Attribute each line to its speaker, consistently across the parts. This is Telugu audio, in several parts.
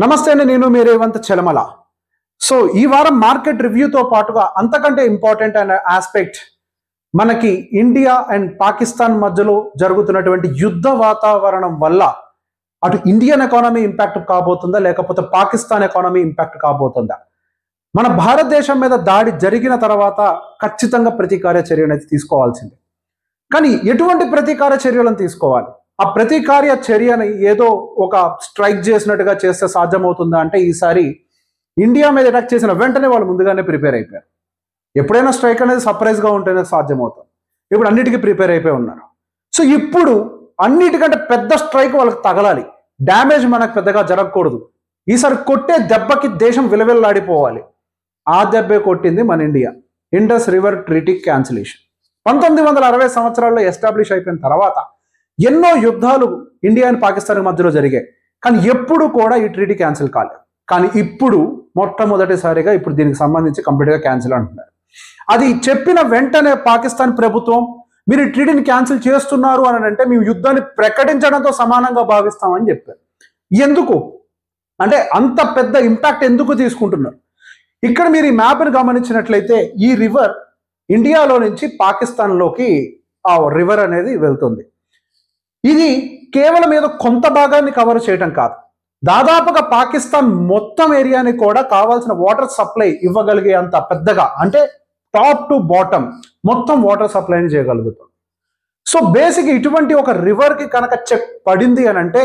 Speaker 1: నమస్తే అండి, నేను మీ రేవంత్ చెలమల. సో ఈ వారం మార్కెట్ రివ్యూతో పాటుగా అంతకంటే ఇంపార్టెంట్ అయిన ఆస్పెక్ట్ మనకి ఇండియా అండ్ పాకిస్తాన్ మధ్యలో జరుగుతున్నటువంటి యుద్ధ వాతావరణం వల్ల అటు ఇండియన్ ఎకానమీ ఇంపాక్ట్ కాబోతుందా లేకపోతే పాకిస్తాన్ ఎకానమీ ఇంపాక్ట్ కాబోతుందా. మన భారతదేశం మీద దాడి జరిగిన తర్వాత ఖచ్చితంగా ప్రతీకార చర్య అనేది తీసుకోవాల్సిందే. కానీ ఎటువంటి ప్రతీకార చర్యలను తీసుకోవాలి? ఆ ప్రతీకార చర్యని ఏదో ఒక స్ట్రైక్ చేసినట్టుగా చేస్తే సాధ్యమవుతుందా అంటే ఈసారి ఇండియా మీద అటాక్ చేసిన వెంటనే వాళ్ళు ముందుగానే ప్రిపేర్ అయిపోయారు. ఎప్పుడైనా స్ట్రైక్ అనేది సర్ప్రైజ్గా ఉంటేనే సాధ్యమవుతుంది. ఇప్పుడు అన్నిటికీ ప్రిపేర్ అయిపోయి ఉన్నారు. సో ఇప్పుడు అన్నిటికంటే పెద్ద స్ట్రైక్ వాళ్ళకి తగలాలి. డ్యామేజ్ మనకు పెద్దగా జరగకూడదు. ఈసారి కొట్టే దెబ్బకి దేశం విలవిల్లాడిపోవాలి. ఆ దెబ్బే కొట్టింది మన India. Indus river treaty cancellation 1960 సంవత్సరాల్లో ఎస్టాబ్లిష్ అయిపోయిన తర్వాత ఎన్నో యుద్ధాలు ఇండియా అండ్ పాకిస్తాన్ మధ్యలో జరిగాయి. కానీ ఎప్పుడు కూడా ఈ ట్రీటీ క్యాన్సిల్ కాలేదు. కానీ ఇప్పుడు మొట్టమొదటిసారిగా ఇప్పుడు దీనికి సంబంధించి కంప్లీట్గా క్యాన్సిల్ అంటున్నారు. అది చెప్పిన వెంటనే పాకిస్తాన్ ప్రభుత్వం మీరు ఈ ట్రీటీని క్యాన్సిల్ చేస్తున్నారు అని అంటే మేము యుద్ధాన్ని ప్రకటించడంతో సమానంగా భావిస్తామని చెప్పారు. ఎందుకు అంటే అంత పెద్ద ఇంపాక్ట్ ఎందుకు తీసుకుంటున్నారు? ఇక్కడ మీరు ఈ మ్యాప్ని గమనించినట్లయితే ఈ రివర్ ఇండియాలో నుంచి పాకిస్తాన్లోకి ఆ రివర్ అనేది వెళ్తుంది. ఇది కేవలం ఏదో కొంత భాగాన్ని కవర్ చేయడం కాదు, దాదాపుగా పాకిస్తాన్ మొత్తం ఏరియాని కూడా కావాల్సిన వాటర్ సప్లై ఇవ్వగలిగే అంత పెద్దగా, అంటే టాప్ టు బాటమ్ మొత్తం వాటర్ సప్లైని చేయగలుగుతుంది. సో బేసిక్ ఇటువంటి ఒక రివర్కి కనుక చెక్ పడింది అని అంటే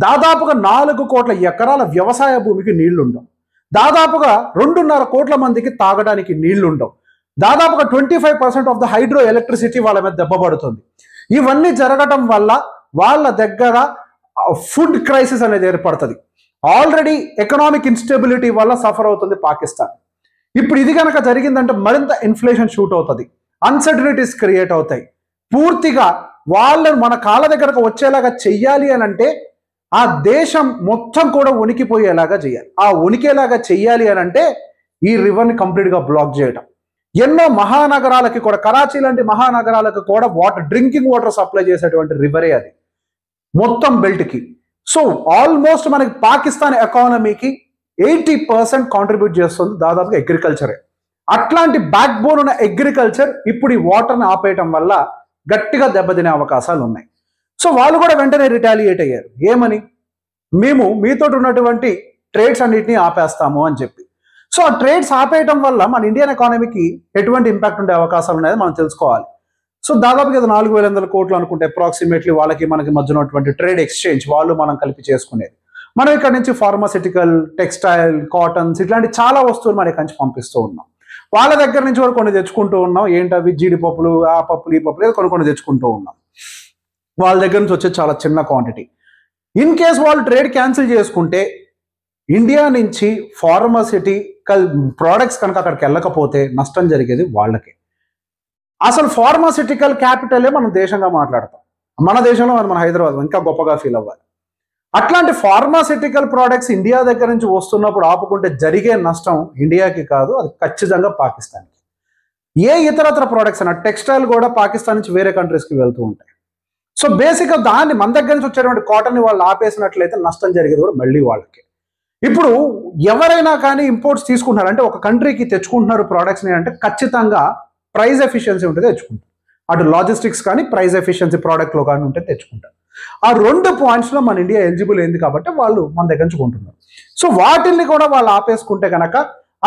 Speaker 1: దాదాపుగా 4 కోట్ల ఎకరాల వ్యవసాయ భూమికి నీళ్లుండవు, దాదాపుగా 2.5 కోట్ల మందికి తాగడానికి నీళ్లుండవు, దాదాపుగా 25% ఆఫ్ ద హైడ్రో ఎలక్ట్రిసిటీ వాళ్ళ మీద దెబ్బపడుతుంది. ఇవన్నీ జరగటం వల్ల వాళ్ళ దగ్గర ఫుడ్ క్రైసిస్ అనేది ఏర్పడుతుంది. ఆల్రెడీ ఎకనామిక్ ఇన్స్టెబిలిటీ వల్ల సఫర్ అవుతుంది పాకిస్తాన్. ఇప్పుడు ఇది కనుక జరిగిందంటే మరింత ఇన్ఫ్లేషన్ షూట్ అవుతుంది, అన్సర్టనిటీస్ క్రియేట్ అవుతాయి. పూర్తిగా వాళ్ళని మన కాళ్ళ దగ్గరకు వచ్చేలాగా చెయ్యాలి అని అంటే ఆ దేశం మొత్తం కూడా ఉనికిపోయేలాగా చేయాలి. ఆ ఉనికేలాగా చెయ్యాలి అని అంటే ఈ రివర్ని కంప్లీట్గా బ్లాక్ చేయడం. ఎన్నో మహానగరాలకి కూడా, కరాచీ లాంటి మహానగరాలకు కూడా డ్రింకింగ్ వాటర్ సప్లై చేసేటువంటి రివరే అది మొత్తం బెల్ట్కి. సో ఆల్మోస్ట్ మనకి పాకిస్తాన్ ఎకానమీకి 80% కాంట్రిబ్యూట్ చేస్తుంది దాదాపుగా అగ్రికల్చరే. అట్లాంటి బ్యాక్ బోన్ ఉన్న అగ్రికల్చర్ ఇప్పుడు ఈ వాటర్ని ఆపేయటం వల్ల గట్టిగా దెబ్బతినే అవకాశాలు ఉన్నాయి. సో వాళ్ళు కూడా వెంటనే రిటాలియేట్ అయ్యారు. ఏమని? మేము మీతో ఉన్నటువంటి ట్రేడ్స్ అన్నిటినీ ఆపేస్తాము అని చెప్పి. సో ఆ ట్రేడ్స్ ఆపేయటం వల్ల మన ఇండియన్ ఎకానమీకి ఎటువంటి ఇంపాక్ట్ ఉండే అవకాశాలు ఉన్నాయో మనం తెలుసుకోవాలి. సో దాదాపుగా 4,500 కోట్లు అనుకుంటే అప్రాక్సిమేట్లీ వాళ్ళకి మనకి మధ్య ఉన్నటువంటి ట్రేడ్ ఎక్స్చేంజ్ వాళ్ళు మనం కలిపి చేసుకునేది. మనం ఇక్కడ నుంచి ఫార్మాసిటికల్, టెక్స్టైల్, కాటన్స్ ఇట్లాంటి చాలా వస్తువులు మన ఇక్కడి నుంచి పంపిస్తూ ఉన్నాం. వాళ్ళ దగ్గర నుంచి కూడా కొన్ని తెచ్చుకుంటూ ఉన్నాం. ఏంటవి? జీడిపప్పులు, ఆ పప్పులు, ఈ పప్పులు కొన్ని తెచ్చుకుంటూ ఉన్నాం. వాళ్ళ దగ్గర నుంచి వచ్చే చాలా చిన్న క్వాంటిటీ. ఇన్ కేస్ వాళ్ళు ట్రేడ్ క్యాన్సిల్ చేసుకుంటే ఇండియా నుంచి ఫార్మాసిటికల్ ప్రోడక్ట్స్ కనుక అక్కడికి వెళ్ళకపోతే నష్టం జరిగేది వాళ్ళకే. అసలు ఫార్మాసిటికల్ క్యాపిటలే మనం దేశంగా మాట్లాడతాం. మన దేశంలో మన హైదరాబాద్ ఇంకా గొప్పగా ఫీల్ అవ్వాలి. అట్లాంటి ఫార్మాసిటికల్ ప్రోడక్ట్స్ ఇండియా దగ్గర నుంచి వస్తున్నప్పుడు ఆపుకుంటే జరిగే నష్టం ఇండియాకి కాదు, అది ఖచ్చితంగా పాకిస్తాన్కి. ఏ ఇతరత్ర ప్రోడక్ట్స్ అన్న టెక్స్టైల్ కూడా పాకిస్తాన్ నుంచి వేరే కంట్రీస్కి వెళ్తూ ఉంటాయి. సో బేసిక్గా దాన్ని మన దగ్గర నుంచి వచ్చేటువంటి కాటన్ని వాళ్ళు ఆపేసినట్లయితే నష్టం జరిగేది కూడా మళ్ళీ వాళ్ళకి. ఇప్పుడు ఎవరైనా కానీ ఇంపోర్ట్స్ తీసుకుంటున్నారు అంటే ఒక కంట్రీకి తెచ్చుకుంటున్నారు ప్రోడక్ట్స్ని అంటే ఖచ్చితంగా ప్రైస్ ఎఫిషియన్సీ ఉంటే తెచ్చుకుంటారు. అటు లాజిస్టిక్స్ కానీ ప్రైస్ ఎఫిషియన్సీ ప్రోడక్ట్లో కానీ ఉంటే తెచ్చుకుంటారు. ఆ 2 పాయింట్స్లో మన ఇండియా ఎలిజిబుల్ అయింది కాబట్టి వాళ్ళు మన దగ్గర నుంచి కొంటున్నారు. సో వాటిల్ని కూడా వాళ్ళు ఆపేసుకుంటే కనుక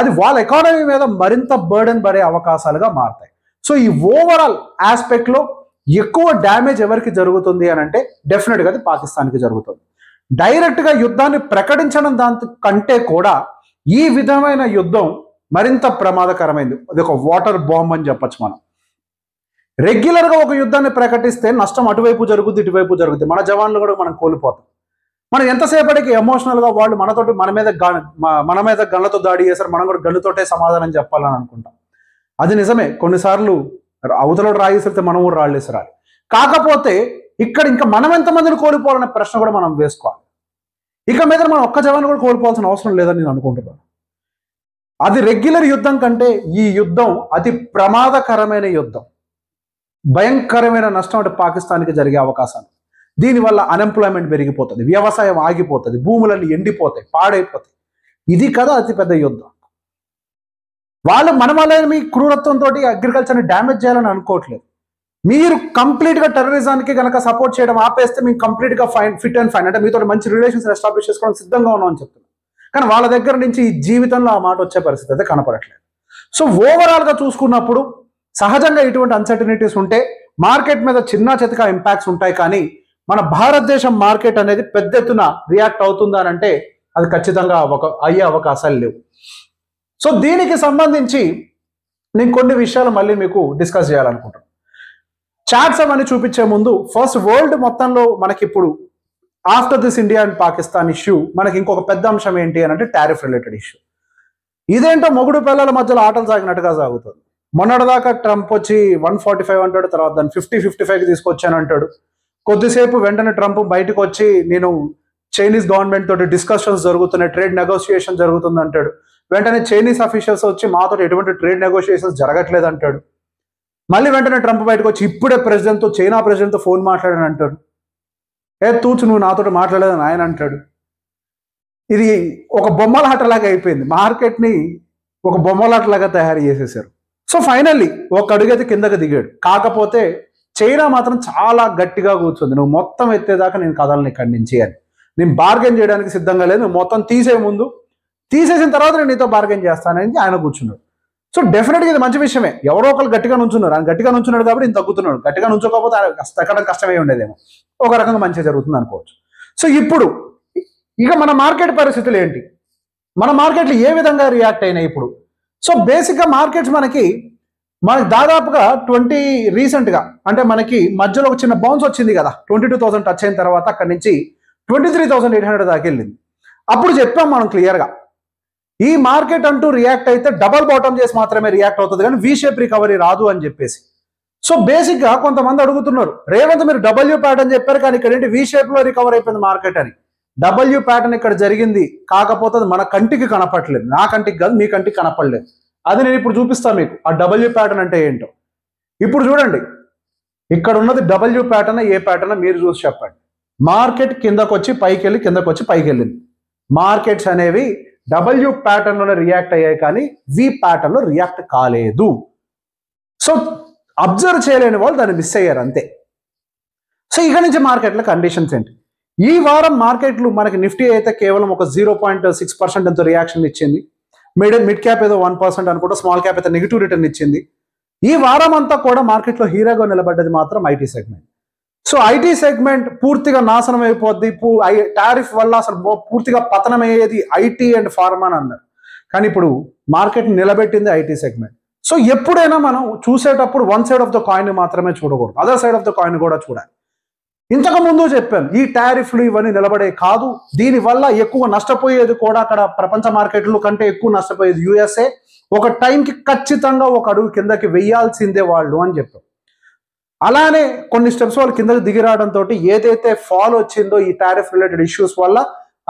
Speaker 1: అది వాళ్ళ ఎకానమీ మీద మరింత బర్డెన్ పడే అవకాశాలుగా మారుతాయి. సో ఈ ఓవరాల్ ఆస్పెక్ట్లో ఎక్కువ డ్యామేజ్ ఎవరికి జరుగుతుంది అని అంటే డెఫినెట్గా అది పాకిస్తాన్కి జరుగుతుంది. డైరెక్ట్గా యుద్ధాన్ని ప్రకటించడం దానికంటే కూడా ఈ విధమైన యుద్ధం మరింత ప్రమాదకరమైంది. అది ఒక వాటర్ బాంబ్ అని చెప్పచ్చు. మనం రెగ్యులర్గా ఒక యుద్ధాన్ని ప్రకటిస్తే నష్టం అటువైపు జరుగుద్ది, ఇటువైపు జరుగుద్ది. మన జవాన్లు కూడా మనం కోల్పోతాం. మనం ఎంతసేపటికి ఎమోషనల్గా వాళ్ళు మన మీద గన్లతో దాడి చేశారు, మనం కూడా గన్నుతోటే సమాధానం చెప్పాలని అనుకుంటాం. అది నిజమే, కొన్నిసార్లు అవతల రాయిస్తే మనం కూడా రాళ్ళు వేసరాలి. కాకపోతే ఇక్కడ ఇంకా మనం ఎంతమందిని కోల్పోవాలనే ప్రశ్న కూడా మనం వేసుకోవాలి. ఇక మీద మనం ఒక్క జవాన్ కూడా కోల్పోవాల్సిన అవసరం లేదని నేను అనుకుంటున్నాను. అది రెగ్యులర్ యుద్ధం కంటే ఈ యుద్ధం అతి ప్రమాదకరమైన యుద్ధం. భయంకరమైన నష్టం అంటే పాకిస్తాన్కి జరిగే అవకాశాలు. దీనివల్ల అన్ఎంప్లాయ్మెంట్ పెరిగిపోతుంది, వ్యవసాయం ఆగిపోతుంది, భూములన్నీ ఎండిపోతాయి, పాడైపోతాయి. ఇది కదా అతిపెద్ద యుద్ధం. వాళ్ళు మన వల్ల క్రూరత్వంతో అగ్రికల్చర్ని డ్యామేజ్ చేయాలని అనుకోవట్లేదు. మీరు కంప్లీట్గా టెర్రరిజానికి కనుక సపోర్ట్ చేయడం ఆపేస్తే మేము కంప్లీట్గా ఫిట్ అండ్ ఫైన్, అంటే మీతో మంచి రిలేషన్స్ ఎస్టాబ్లిష్ చేసుకోవడం సిద్ధంగా ఉన్నాం అని చెప్తున్నాం. కానీ వాళ్ళ దగ్గర నుంచి ఈ జీవితంలో ఆ మాట వచ్చే పరిస్థితి అయితే కనపడట్లేదు. సో ఓవరాల్గా చూసుకున్నప్పుడు సహజంగా ఇటువంటి అన్సర్టనిటీస్ ఉంటే మార్కెట్ మీద చిన్న చితక ఇంపాక్ట్స్ ఉంటాయి. కానీ మన భారతదేశం మార్కెట్ అనేది పెద్ద ఎత్తున రియాక్ట్ అవుతుందా అని అంటే అది ఖచ్చితంగా అయ్యే అవకాశాలు లేవు. సో దీనికి సంబంధించి నేను కొన్ని విషయాలు మళ్ళీ మీకు డిస్కస్ చేయాలనుకుంటాను. చార్ట్స్ అవన్నీ చూపించే ముందు ఫస్ట్ వరల్డ్ మొత్తంలో మనకి ఇప్పుడు after this India and Pakistan issue మనకి ఇంకొక పెద్ద అంశం ఏంటి అని అంటే టారిఫ్ రిలేటెడ్ ఇష్యూ. ఇదేంటో మొగుడు పిల్లల మధ్యలో ఆటలు సాగినట్టుగా సాగుతుంది. మొన్నటిదాకా ట్రంప్ వచ్చి 145 అంటాడు, తర్వాత దాన్ని 50-55కి తీసుకొచ్చాను అంటాడు. కొద్దిసేపు వెంటనే ట్రంప్ బయటకు వచ్చి నేను చైనీస్ గవర్నమెంట్ తోటి డిస్కషన్స్ జరుగుతున్నాయి, ట్రేడ్ నెగోషియేషన్ జరుగుతుంది అంటాడు. వెంటనే చైనీస్ అఫీషియల్స్ వచ్చి మాతో ఎటువంటి ట్రేడ్ నెగోషియేషన్స్ జరగట్లేదు అంటాడు. మళ్ళీ వెంటనే ట్రంప్ బయటకు వచ్చి ఇప్పుడే చైనా ప్రెసిడెంట్తో ఫోన్ మాట్లాడని అంటాడు. తూచు నువ్వు నాతో మాట్లాడలేదని ఆయన అంటాడు. ఇది ఒక బొమ్మలాటలాగా అయిపోయింది, మార్కెట్ని ఒక బొమ్మలాటలాగా తయారు చేసేసారు. సో ఫైనల్లీ ఒక అడుగైతే కిందకి దిగాడు. కాకపోతే చైనా మాత్రం చాలా గట్టిగా కూర్చుంది, నువ్వు మొత్తం ఎత్తేదాకా నేను కదలని ఇక్కడి నుంచి అని. నేను బార్గెన్ చేయడానికి సిద్ధంగా లేదు, నువ్వు మొత్తం తీసేసిన తర్వాత నేను నీతో బార్గెన్ చేస్తానని ఆయన కూర్చున్నాడు. సో డెఫినెట్గా ఇది మంచి విషయమే. ఎవరో ఒకరు గట్టిగా నుంచున్నారు, ఆయన గట్టిగా నుంచున్నాడు కాబట్టి ఇంత తగ్గుతున్నాడు. గట్టిగా నుంచోకపోతే తగ్గడం కష్టమే ఉండేదేమో, ఒక రకంగా మంచిగా జరుగుతుంది అనుకోవచ్చు. సో ఇప్పుడు ఇక మన మార్కెట్ పరిస్థితులు ఏంటి, మన మార్కెట్లు ఏ విధంగా రియాక్ట్ అయినాయి ఇప్పుడు? సో బేసిక్గా మార్కెట్స్ మనకి దాదాపుగా రీసెంట్గా అంటే మనకి మధ్యలో ఒక చిన్న బౌన్స్ వచ్చింది కదా, 22,000 టచ్ అయిన తర్వాత అక్కడి నుంచి 23,800 దాకా వెళ్ళింది. అప్పుడు చెప్పాం మనం క్లియర్గా, ఈ మార్కెట్ అంటూ రియాక్ట్ అయితే డబల్ బాటమ్ చేసి మాత్రమే రియాక్ట్ అవుతుంది, కానీ వి షేప్ రికవరీ రాదు అని చెప్పేసి. సో బేసిక్గా కొంతమంది అడుగుతున్నారు, రేవంత్ మీరు డబ్ల్యూ ప్యాటర్న్ చెప్పారు కానీ ఇక్కడ ఏంటి వి షేప్లో రికవర్ అయిపోయింది మార్కెట్ అని. డబ్ల్యూ ప్యాటర్న్ ఇక్కడ జరిగింది, కాకపోతే అది మన కంటికి కనపడలేదు, నా కంటికి కాదు మీ కంటికి కనపడలేదు. అది నేను ఇప్పుడు చూపిస్తాను మీకు ఆ డబ్ల్యూ ప్యాటర్న్ అంటే ఏంటో. ఇప్పుడు చూడండి, ఇక్కడ ఉన్నది డబ్ల్యూ ప్యాటర్న్, ఏ ప్యాటర్న్ మీరు చూసి చెప్పండి. మార్కెట్ కిందకు వచ్చి పైకి వెళ్ళి కిందకు వచ్చి పైకి వెళ్ళింది. మార్కెట్స్ అనేవి డబ్ల్యూ ప్యాటర్న్లోనే రియాక్ట్ అయ్యాయి కానీ వి ప్యాటర్న్లో రియాక్ట్ కాలేదు. సో అబ్జర్వ్ చేయలేని వాళ్ళు దాన్ని మిస్ అయ్యారు అంతే. సో ఇక నుంచి మార్కెట్ల కండిషన్స్ ఏంటి? ఈ వారం మార్కెట్లు మనకి నిఫ్టీ అయితే కేవలం ఒక 0.6% ఎంతో రియాక్షన్ ఇచ్చింది. మిడ్ క్యాప్ ఏదో 1% అనుకుంటా, స్మాల్ క్యాప్ అయితే నెగిటివ్ రిటర్న్ ఇచ్చింది. ఈ వారం అంతా కూడా మార్కెట్లో హీరోగా నిలబడ్డది మాత్రం IT segment. So IT segment పూర్తిగా నాశనం అయిపోద్ది, టారిఫ్ వల్ల అసలు పూర్తిగా పతనమయ్యేది ఐటీ అండ్ ఫార్మా అని అన్నారు. కానీ ఇప్పుడు మార్కెట్ నిలబెట్టింది ఐటీ సెగ్మెంట్. సో ఎప్పుడైనా మనం చూసేటప్పుడు one side of the coin మాత్రమే చూడకూడదు, other side of the coin కూడా చూడాలి. ఇంతకు ముందు చెప్పాను, ఈ టారిఫ్లు ఇవన్నీ నిలబడే కాదు, దీనివల్ల ఎక్కువ నష్టపోయేది కూడా అక్కడ ప్రపంచ మార్కెట్లు కంటే ఎక్కువ నష్టపోయేది యుఎస్ఏ. ఒక టైంకి ఖచ్చితంగా ఒక అడుగు కిందకి వెయ్యాల్సిందే వాళ్ళు అని చెప్పారు. అలానే కొన్ని స్టెప్స్ వాళ్ళు కిందకి దిగిరావడంతో ఏదైతే ఫాల్ వచ్చిందో ఈ టారిఫ్ రిలేటెడ్ ఇష్యూస్ వల్ల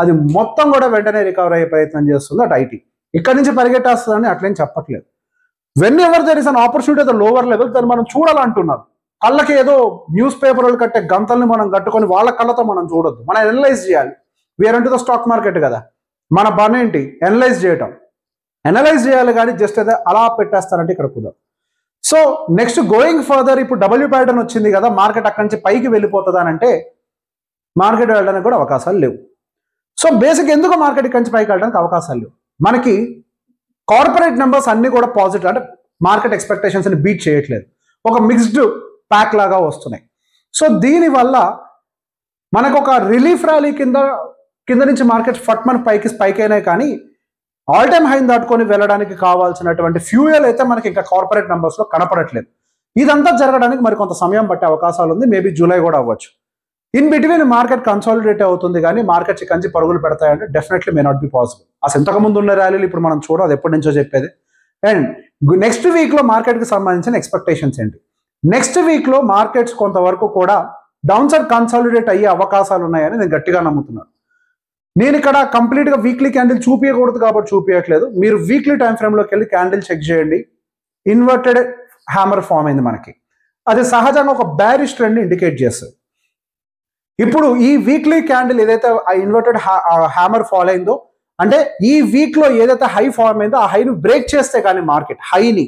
Speaker 1: అది మొత్తం కూడా వెంటనే రికవర్ అయ్యే ప్రయత్నం చేస్తుంది అటు ఐటీ. ఇక్కడి నుంచి పరిగెట్టేస్తుందని అట్లేం చెప్పట్లేదు. Whenever there is an opportunity at the lower level దాన్ని మనం చూడాలంటున్నారు. కళ్ళకి ఏదో న్యూస్ పేపర్లు కట్టే గంతల్ని మనం కట్టుకొని వాళ్ళ కళ్ళతో మనం చూడొద్దు, మనం అనలైజ్ చేయాలి. We're into the stock market కదా, మన పని ఏంటి అనలైజ్ చేయటం. అనలైజ్ చేయాలి కానీ జస్ట్ అదే అలా పెట్టేస్తారంటే ఇక్కడ కుదరదు. సో నెక్స్ట్ గోయింగ్ ఫర్దర్ ఇప్పుడు డబ్ల్యూ ప్యాటర్న్ వచ్చింది కదా, మార్కెట్ అక్కడి నుంచి పైకి వెళ్ళిపోతుందా అని అంటే మార్కెట్ వెళ్ళడానికి కూడా అవకాశాలు లేవు. సో బేసిక్ ఎందుకు మార్కెట్ ఇక్కడి నుంచి పైకి వెళ్ళడానికి అవకాశాలు లేవు? మనకి కార్పొరేట్ నెంబర్స్ అన్ని కూడా పాజిటివ్, అంటే మార్కెట్ ఎక్స్పెక్టేషన్స్ని బీట్ చేయట్లేదు, ఒక మిక్స్డ్ ప్యాక్ లాగా వస్తున్నాయి. సో దీనివల్ల మనకు ఒక రిలీఫ్ ర్యాలీ కింద నుంచి మార్కెట్ ఫట్మన్ పైకి అయినాయి కానీ ఆల్ టైమ్ హైని దాటుకొని వెళ్ళడానికి కావాల్సినటువంటి ఫ్యూయల్ అయితే మనకి ఇంకా కార్పొరేట్ నెంబర్స్లో కనపడట్లేదు. ఇదంతా జరగడానికి మరి కొంత సమయం పట్టే అవకాశాలు ఉంది, మేబీ జూలై కూడా అవ్వచ్చు. ఇన్ బిట్వీన్ మార్కెట్ కన్సాలిడేట్ అవుతుంది కానీ మార్కెట్ కంచి పరుగులు పెడతాయంటే definitely may not be possible. అసలు ఇంతకుముందు ఉన్న ర్యాలీలు ఇప్పుడు మనం చూడం, అది ఎప్పటి నుంచో చెప్పేది. అండ్ నెక్స్ట్ వీక్లో మార్కెట్కి సంబంధించిన ఎక్స్పెక్టేషన్స్ ఏంటి? నెక్స్ట్ వీక్లో మార్కెట్స్ కొంతవరకు కూడా డౌన్ సైడ్ కన్సాలిడేట్ అయ్యే అవకాశాలు ఉన్నాయని నేను గట్టిగా నమ్ముతున్నాను. నేను ఇక్కడ కంప్లీట్గా వీక్లీ క్యాండిల్ చూపించకూడదు కాబట్టి చూపించట్లేదు, మీరు వీక్లీ టైం ఫ్రేమ్లోకి వెళ్ళి క్యాండిల్ చెక్ చేయండి. ఇన్వర్టెడ్ హ్యామర్ ఫామ్ అయింది మనకి, అది సహజంగా ఒక బ్యారిష్ ట్రెండ్ని ఇండికేట్ చేస్తుంది. ఇప్పుడు ఈ వీక్లీ క్యాండిల్ ఏదైతే ఆ ఇన్వర్టెడ్ హ్యామర్ ఫాల్ అయిందో, అంటే ఈ వీక్ లో ఏదైతే హై ఫార్మ్ అయిందో ఆ హైని బ్రేక్ చేస్తే కానీ మార్కెట్ హైని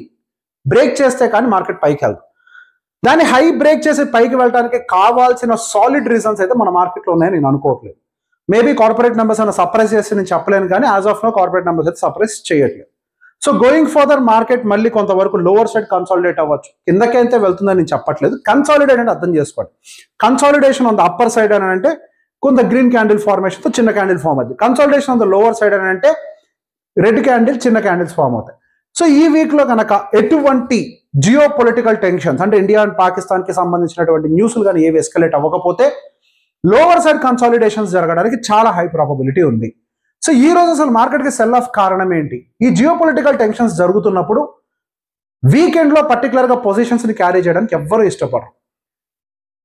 Speaker 1: బ్రేక్ చేస్తే కానీ మార్కెట్ పైకి వెళ్దు. దాన్ని హై బ్రేక్ చేసి పైకి వెళ్ళడానికి కావాల్సిన సాలిడ్ రీజన్స్ అయితే మన మార్కెట్లో ఉన్నాయని నేను అనుకోవట్లేదు. మేబీ కార్పొరేట్ నెంబర్స్ అయినా సర్ప్రైజ్ చేసి నేను చెప్పలేను, కానీ as of no corporate numbers అయితే సర్ప్రైజ్ చేయట్లేదు. సో గోయింగ్ ఫర్దర్ మార్కెట్ మళ్ళీ కొంతవరకు లోవర్ సైడ్ కన్సాలిడేట్ అవ్వచ్చు. కిందకైతే వెళ్తుందని నేను చెప్పట్లేదు. కన్సాలిడేట్ అంటే అర్థం చేసుకోండి. Consolidation on the upper side అని అంటే కొంత గ్రీన్ క్యాండిల్ ఫార్మేషన్తో చిన్న క్యాండిల్ ఫామ్ అవుతుంది. Consolidation on the lower side అని అంటే రెడ్ క్యాండిల్ చిన్న క్యాండిల్స్ ఫామ్ అవుతాయి. సో ఈ వీక్ లో కనుక ఎటువంటి జియో పొలిటికల్ టెన్షన్స్ అంటే ఇండియా అండ్ పాకిస్తాన్ కి సంబంధించినటువంటి న్యూస్లు కానీ ఏవి ఎస్కలేట్ అవ్వకపోతే లోవర్ సైడ్ కన్సాలిడేషన్స్ జరగడానికి చాలా హై ప్రాబబిలిటీ ఉంది. సో ఈ రోజు అసలు మార్కెట్కి సెల్ ఆఫ్ కారణం ఏంటి? ఈ జియో పొలిటికల్ టెన్షన్స్ జరుగుతున్నప్పుడు వీకెండ్ లో పర్టికులర్ గా పొజిషన్స్ ని క్యారీ చేయడానికి ఎవ్వరూ ఇష్టపడరు.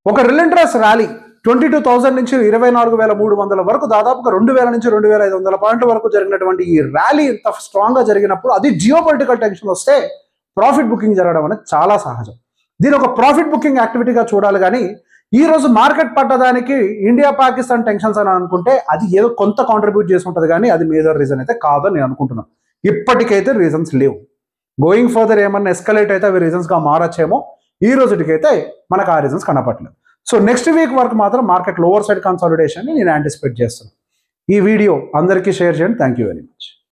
Speaker 1: ఒక రిలెంట్రస్ ర్యాలీ 22,000 నుంచి 24,300 వరకు, దాదాపుగా 2,000 నుంచి 2,500 పాయింట్ల వరకు జరిగినటువంటి ఈ ర్యాలీ ఇంత స్ట్రాంగ్ గా జరిగినప్పుడు అది జియో పొలిటికల్ టెన్షన్ వస్తే ప్రాఫిట్ బుకింగ్ జరగడం అనేది చాలా సహజం. దీని ఒక ప్రాఫిట్ బుకింగ్ యాక్టివిటీగా చూడాలి. కానీ ఈ రోజు మార్కెట్ పట్టడానికి ఇండియా పాకిస్తాన్ టెన్షన్స్ అని అనుకుంటే అది ఏదో కొంత కాంట్రిబ్యూట్ చేసి ఉంటుంది, కానీ అది మేజర్ రీజన్ అయితే కాదని నేను అనుకుంటున్నాను. ఇప్పటికైతే రీజన్స్ లేవు. గోయింగ్ ఫర్దర్ ఏమన్నా ఎస్కలేట్ అయితే అవి రీజన్స్ గా మారచ్చేమో. ఈ రోజుటికైతే మనకు ఆ రీజన్స్ కనపట్లేదు. సో నెక్స్ట్ వీక్ వరకు మాత్రం మార్కెట్ లోవర్ సైడ్ కన్సాలిడేషన్ ని నేను యాంటిసిపేట్ చేస్తున్నాను. ఈ వీడియో అందరికీ షేర్ చేయండి. Thank you very much.